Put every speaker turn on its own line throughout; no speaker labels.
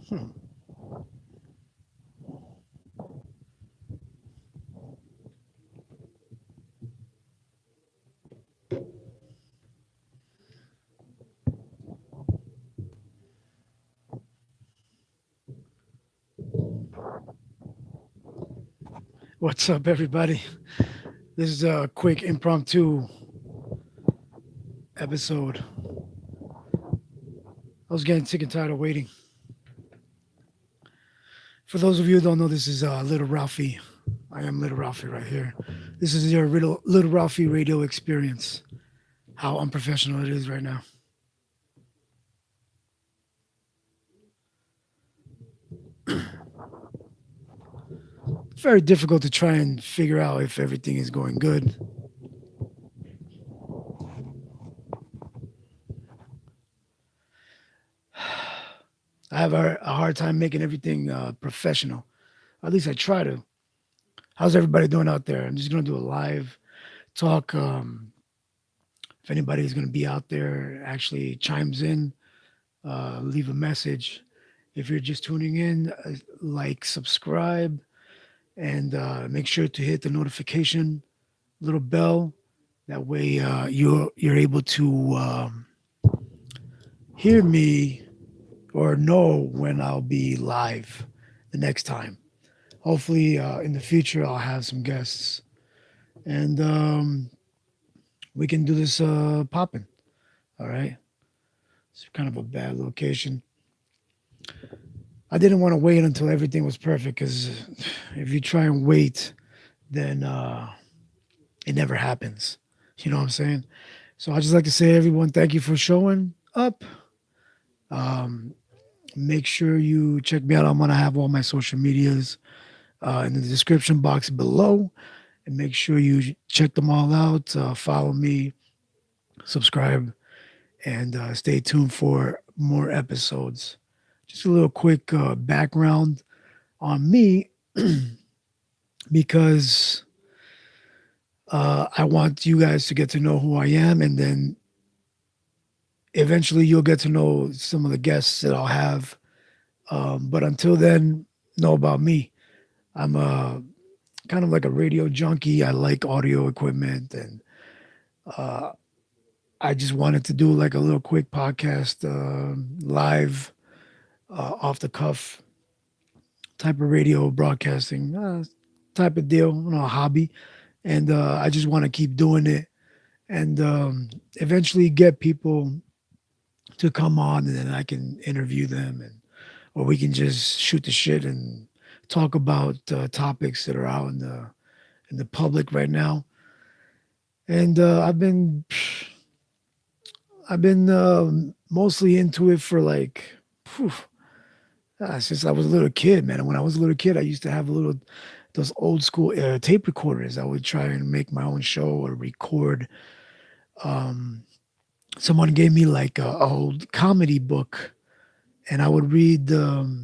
Hmm. What's up, everybody? This is a quick impromptu episode. I was getting sick and tired of waiting. For those of you who don't know, this is Little Ralphie. I am Little Ralphie right here. This is your Little Ralphie radio experience. How unprofessional it is right now. It's very difficult to try and figure out if everything is going good. I have a hard time making everything professional. At least I try to. How's everybody doing out there? I'm just going to do a live talk. If anybody's going to be out there, actually chimes in, leave a message. If you're just tuning in, like, subscribe, and make sure to hit the notification little bell. That way, you're able to hear me or know when I'll be live the next time. Hopefully, in the future, I'll have some guests, and we can do this popping. All right. It's kind of a bad location. I didn't want to wait until everything was perfect because if you try and wait, then it never happens. You know what I'm saying? So I just like to say, everyone, thank you for showing up. Um, Make sure you check me out. I'm gonna have all my social medias in the description box below, and make sure you check them all out. Follow me, subscribe, and stay tuned for more episodes. Just a little quick background on me because I want you guys to get to know who I am, and then eventually you'll get to know some of the guests that I'll have. But until then, know about me. I'm a kind of like a radio junkie. I like audio equipment, and uh, I just wanted to do like a little quick podcast, live, off the cuff type of radio broadcasting type of deal, hobby. And I just want to keep doing it and eventually get people to come on, and then I can interview them, and or we can just shoot the shit and talk about topics that are out in the public right now. And I've been mostly into it for like phew, since I was a little kid, man. And when I was a little kid, I used to have a little those old school tape recorders. I would try and make my own show or record. Um, Someone gave me like a old comedy book, and I would read or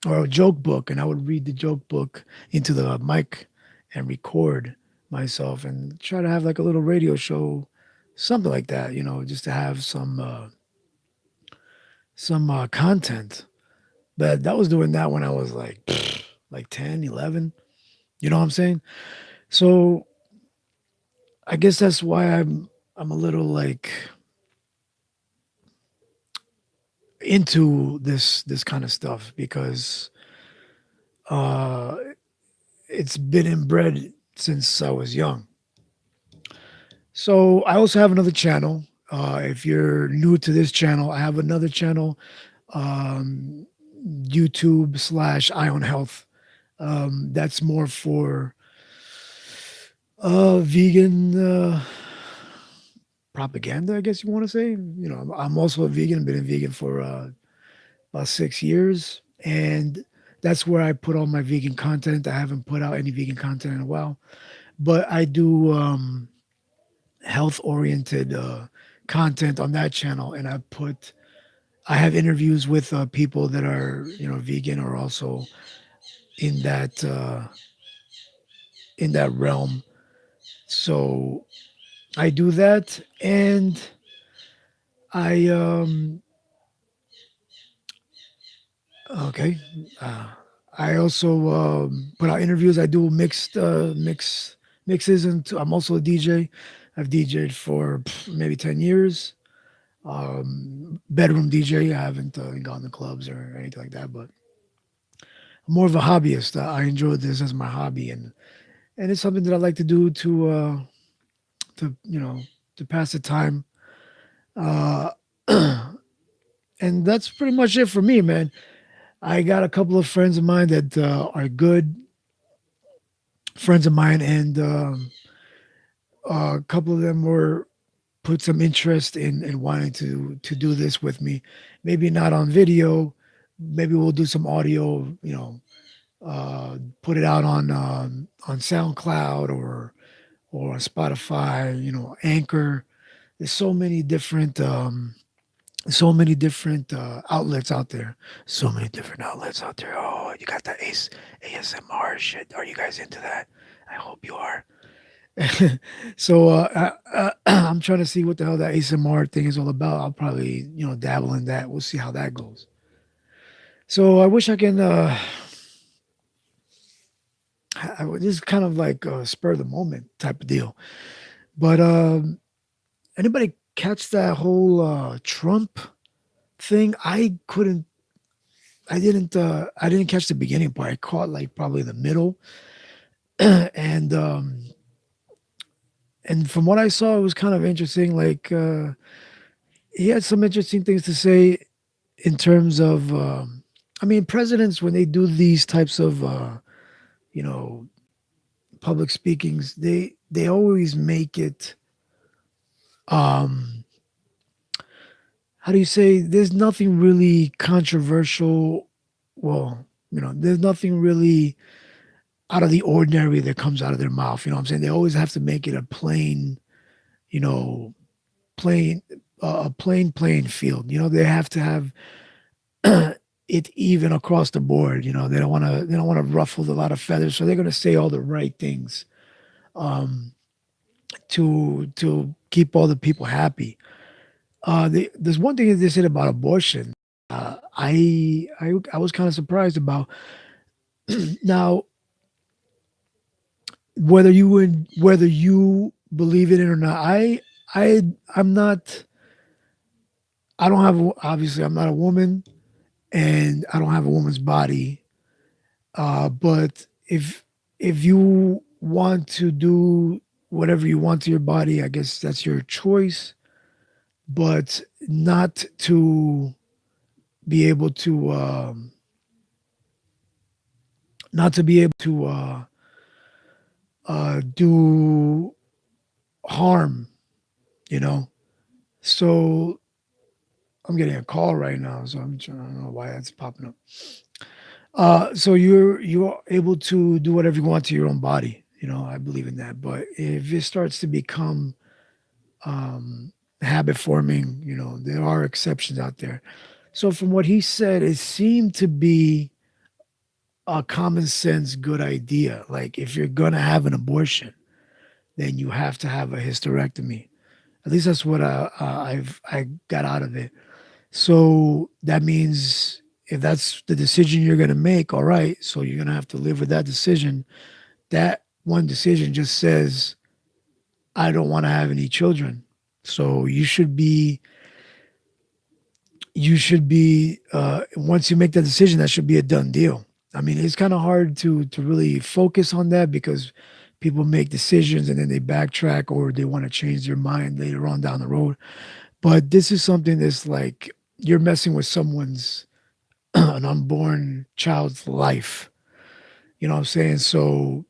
a joke book, and I would read the joke book into the mic and record myself and try to have like a little radio show, something like that, just to have some content. But that was doing that when I was like like 10, 11. You know what I'm saying? So I guess that's why I'm a little like into this kind of stuff because uh it's been inbred since I was young. So I also have another channel. If you're new to this channel, I have another channel, um, YouTube/ Ion Health. That's more for vegan propaganda, I guess you want to say. I'm also a vegan. I've been a vegan for about 6 years, and that's where I put all my vegan content. I haven't put out any vegan content in a while, but I do health oriented content on that channel, and I have interviews with people that are vegan or also in that realm. So I do that, and I Okay. Uh, I also put out interviews. I do mixes, and I'm also a DJ. I've DJed for maybe 10 years. Bedroom DJ. I haven't gone to clubs or anything like that, but I'm more of a hobbyist. I enjoy this as my hobby, and it's something that I like to do to to pass the time. Uh, and that's pretty much it for me, man. I got a couple of friends of mine that are good friends of mine, and a couple of them were put some interest in wanting to do this with me. Maybe not on video. Maybe we'll do some audio. Put it out on SoundCloud or Spotify. Anchor. There's so many different outlets out there. So many different outlets out there. Oh, you got that ASMR shit. Are you guys into that? I hope you are. So I'm trying to see what the hell that ASMR thing is all about. I'll probably dabble in that. We'll see how that goes. So I wish I can. This is kind of like a spur of the moment type of deal. But anybody catch that whole Trump thing? I couldn't. I didn't. I didn't catch the beginning part. I caught like probably the middle, and from what I saw, it was kind of interesting. Like he had some interesting things to say in terms of. I mean, presidents when they do these types of you know public speakings, they always make it. Um, how do you say? There's nothing really controversial. Well, there's nothing really out of the ordinary that comes out of their mouth. You know what I'm saying? They always have to make it a plain, you know, plain a plain playing field. They have to have it even across the board. They don't want to ruffle a lot of feathers, so they're going to say all the right things um, to keep all the people happy. There's one thing that they said about abortion. I was kind of surprised about. Now, whether you believe in it or not, I I'm not. I don't have obviously I'm not a woman and I don't have a woman's body. But if you want to do whatever you want to your body, I guess that's your choice. But not to be able to not to be able to do harm, you know. So I'm getting a call right now, so I don't know why that's popping up. So you're able to do whatever you want to your own body. I believe in that. But if it starts to become habit forming, there are exceptions out there. So from what he said, it seemed to be a common sense good idea. Like if you're gonna have an abortion, then you have to have a hysterectomy. At least that's what I got out of it. So that means if that's the decision you're gonna make, all right. So you're gonna have to live with that decision. That one decision just says I don't want to have any children. So you should be once you make that decision, that should be a done deal. I mean, it's kind of hard to really focus on that because people make decisions and then they backtrack or they want to change their mind later on down the road. But this is something that's like you're messing with someone's an unborn child's life. You know what I'm saying? So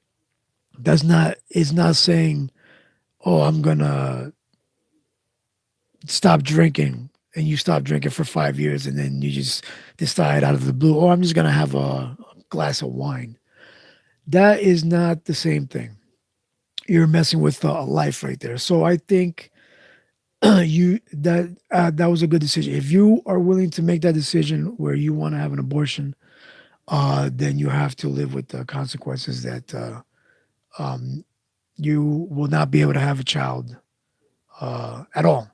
that's not it's not saying, oh, I'm gonna stop drinking and you stop drinking for 5 years and then you just decide out of the blue, oh, I'm just gonna have a glass of wine. That is not the same thing. You're messing with a life right there. So I think that was a good decision. If you are willing to make that decision where you want to have an abortion, then you have to live with the consequences that um, you will not be able to have a child at all.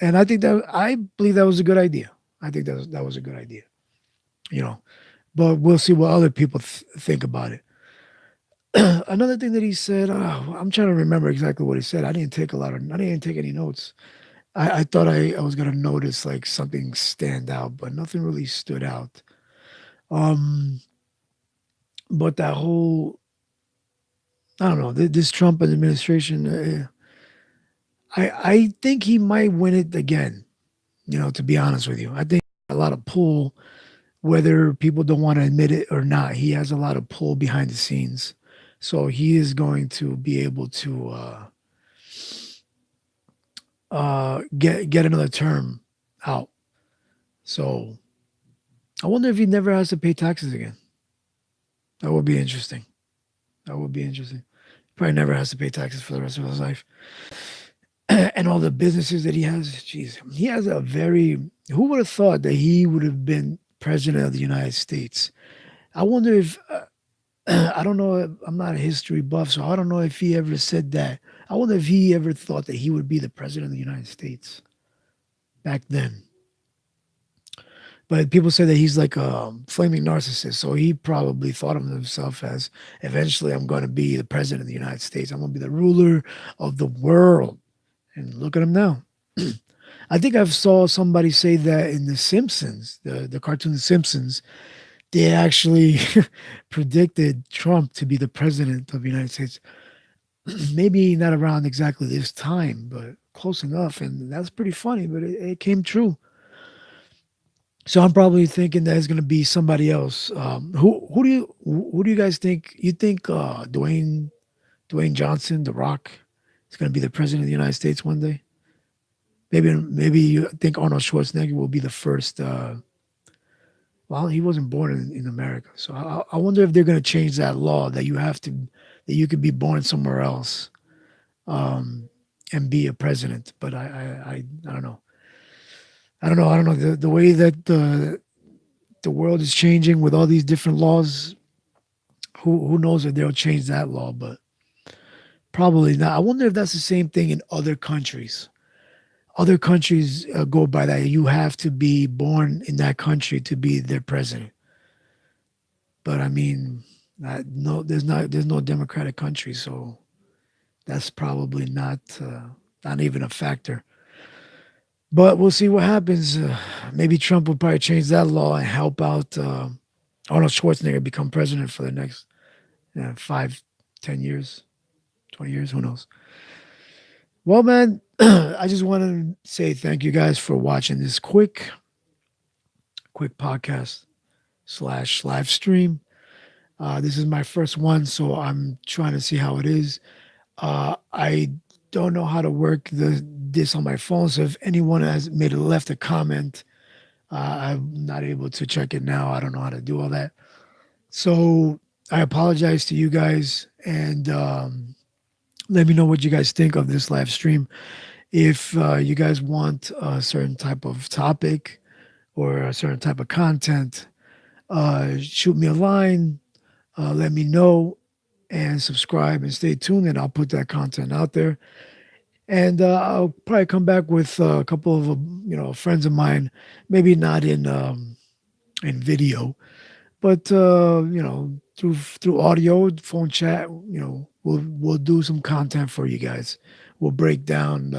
And I believe that was a good idea. I think that was a good idea. you know. But we'll see what other people think about it. Another thing that he said, I'm trying to remember exactly what he said. I didn't take any notes. I thought I was gonna notice like something stand out, but nothing really stood out. Um, but that whole, I don't know, this Trump administration, I think he might win it again. You know, to be honest with you, I think a lot of pull, whether people don't want to admit it or not. He has a lot of pull behind the scenes, so he is going to be able to get another term out. So I wonder if he never has to pay taxes again. That would be interesting. That would be interesting. Probably never has to pay taxes for the rest of his life. And all the businesses that he has, jeez, he has a very. Who would have thought that he would have been president of the United States? I wonder if I don't know. I'm not a history buff, so I don't know if he ever said that. I wonder if he ever thought that he would be the president of the United States back then. But people say that he's like a flaming narcissist, so he probably thought of himself as eventually I'm going to be the president of the United States. I'm going to be the ruler of the world. And look at him now. I think I've saw somebody say that in The Simpsons, the cartoon The Simpsons, they actually predicted Trump to be the president of the United States. Maybe not around exactly this time, but close enough. And that's pretty funny, but it came true. So I'm probably thinking that it's going to be somebody else. Who do you guys think? You think Dwayne Johnson, The Rock, is going to be the president of the United States one day? Maybe you think Arnold Schwarzenegger will be the first. Well, he wasn't born in America, so I wonder if they're going to change that law that you could be born somewhere else um, and be a president. But I don't know. I don't know the way that the world is changing with all these different laws. Who knows if they'll change that law? But probably not. I wonder if that's the same thing in other countries. Other countries go by that. You have to be born in that country to be their president. But I mean, no, there's no democratic country, so that's probably not even a factor. But we'll see what happens. Maybe Trump will probably change that law and help out Arnold Schwarzenegger become president for the next 5, 10 years, 20 years. Who knows? Well, man, I just want to say thank you guys for watching this quick podcast slash live stream. This is my first one, so I'm trying to see how it is. I don't know how to work this on my phone, so if anyone has left a comment, I'm not able to check it now. I don't know how to do all that. So I apologize to you guys, and let me know what you guys think of this live stream. If you guys want a certain type of topic or a certain type of content, shoot me a line, let me know, and subscribe and stay tuned, and I'll put that content out there. And I'll probably come back with a couple of friends of mine, maybe not in video, but through audio, phone chat. We'll do some content for you guys. We'll break down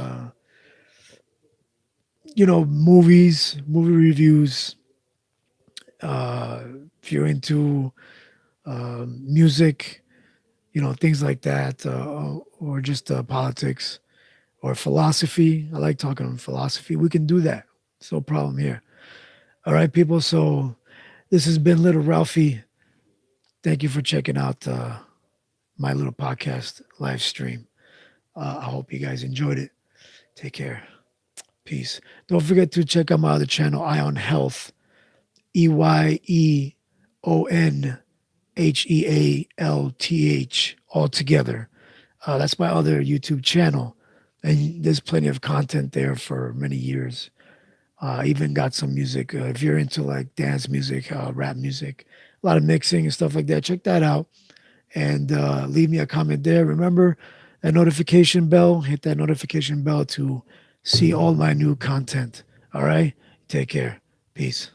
movie reviews. Uh, if you're into music, things like that, or just politics or philosophy. I like talking philosophy. We can do that. It's no problem here. All right, people. So this has been Little Ralphie. Thank you for checking out my little podcast live stream. I hope you guys enjoyed it. Take care. Peace. Don't forget to check out my other channel, Ion Health. EYEONHEALTH all together. That's my other YouTube channel. And there's plenty of content there for many years. Even got some music. If you're into like dance music, rap music, a lot of mixing and stuff like that, check that out. And leave me a comment there. Remember that notification bell. Hit that notification bell to see all my new content. All right? Take care. Peace.